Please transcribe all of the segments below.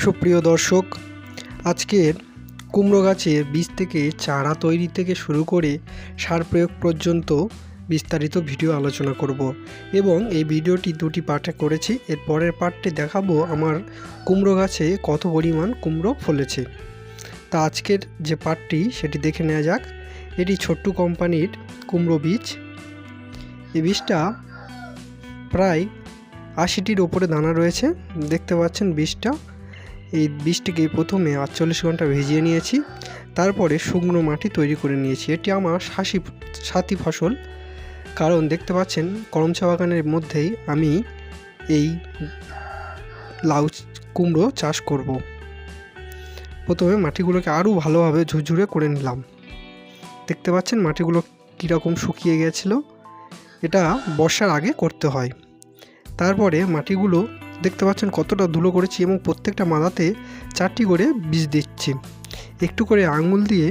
সুপ্রিয় দর্শক, আজকের কুমড়ো গাছের বীজ থেকে চারা তৈরি থেকে শুরু করে সার প্রয়োগ পর্যন্ত বিস্তারিত ভিডিও আলোচনা করব এবং এই ভিডিওটি দুটি পার্টে করেছি। এর পরের পার্টটি দেখাবো আমার কুমড়ো গাছে কত পরিমাণ কুমড়ো ফলেছে। তা আজকের যে পার্টটি সেটি দেখে নেওয়া যাক। এটি ছোট্ট কোম্পানির কুমড়ো বীজ। এই বীজটা প্রায় ৮০টির ওপরে দানা রয়েছে, দেখতে পাচ্ছেন বীজটা। এই বীজটিকে প্রথমে ৪৮ ঘন্টা ভিজিয়ে নিয়েছি, তারপরে শুকনো মাটি তৈরি করে নিয়েছি। এটি আমার সাথী ফসল, কারণ দেখতে পাচ্ছেন করমচা বাগানের মধ্যেই আমি এই লাউ কুমড়ো চাষ করব। প্রথমে মাটিগুলোকে আরও ভালোভাবে ঝুরঝুরে করে নিলাম। দেখতে পাচ্ছেন মাটিগুলো কীরকম শুকিয়ে গিয়েছিল। এটা বর্ষার আগে করতে হয়। তারপরে মাটিগুলো দেখতে পাচ্ছেন কতটা ধুলো করেছি এবং প্রত্যেকটা মাদাতে 4টি করে বীজ দিচ্ছি। একটু করে আঙুল দিয়ে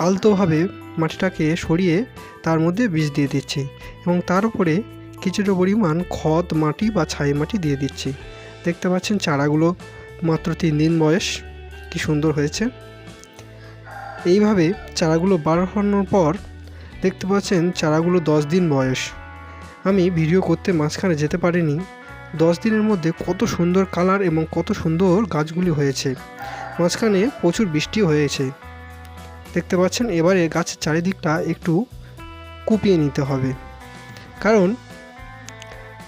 আলতোভাবে মাটিটাকে সরিয়ে তার মধ্যে বীজ দিয়ে দিচ্ছি এবং তার উপরে কিছুটা পরিমাণ খদ মাটি বা ছাই মাটি দিয়ে দিচ্ছি। দেখতে পাচ্ছেন চারাগুলো মাত্র 3 দিন বয়স, কি সুন্দর হয়েছে। এইভাবে চারাগুলো বাড়ানোর পর দেখতে পাচ্ছেন চারাগুলো 10 দিন বয়স। আমি ভিডিও করতে মাঝখানে যেতে পারিনি। 10 দিনের মধ্যে কত সুন্দর কালার এবং কত সুন্দর গাছগুলি হয়েছে। মাঝখানে প্রচুর বৃষ্টিও হয়েছে, দেখতে পাচ্ছেন। এবারে গাছের চারিদিকটা একটু কুপিয়ে নিতে হবে, কারণ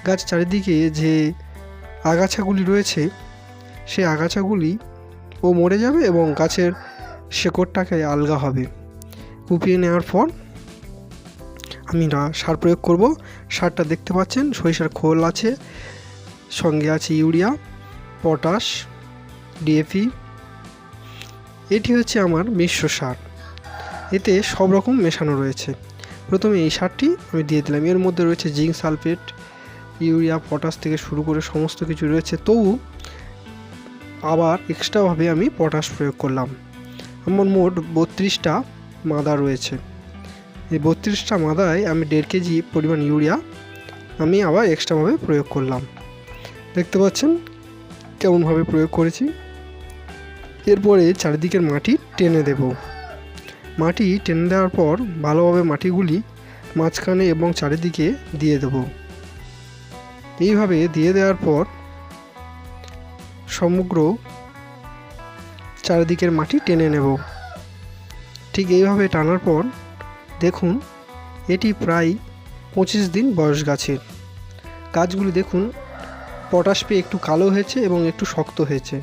গাছ চারিদিকে যে আগাছাগুলি রয়েছে সেই আগাছাগুলি মরে যাবে এবং গাছের শেকড়টাকে আলগা হবে। কুপিয়ে নেওয়ার পর আমি সার প্রয়োগ করব। সারটা দেখতে পাচ্ছেন সরিষার খোল আছে, সঙ্গে আছে ইউরিয়া, পটাশ, ডিএপি। এটি হচ্ছে আমার মিশ্র সার, এতে সব রকম মেশানো রয়েছে। প্রথমে এই সারটি আমি দিয়ে দিলাম। এর মধ্যে রয়েছে জিঙ্ক সালফেট, ইউরিয়া, পটাশ থেকে শুরু করে সমস্ত কিছু রয়েছে। তবু আবার এক্সট্রাভাবে আমি পটাশ প্রয়োগ করলাম। আমার মোট 32টা মাদা রয়েছে। এই 32টা মাদায় আমি 1.5 কেজি পরিমাণ ইউরিয়া আমি আবার এক্সট্রাভাবে প্রয়োগ করলাম। দেখতে পাচ্ছেন কেমনভাবে প্রয়োগ করেছি। এরপরে চারিদিকের মাটি টেনে দেব। মাটি টেনে দেওয়ার পর ভালোভাবে মাটিগুলি মাঝখানে এবং চারিদিকে দিয়ে দেব। এইভাবে দিয়ে দেওয়ার পর সমগ্র চারিদিকের মাটি টেনে নেব। ঠিক এইভাবে টানার পর দেখুন এটি প্রায় 25 দিন বয়স গাছের। গাছগুলি দেখুন পটাশ পেয়ে একটু কালো হয়েছে এবং একটু শক্ত হয়েছে।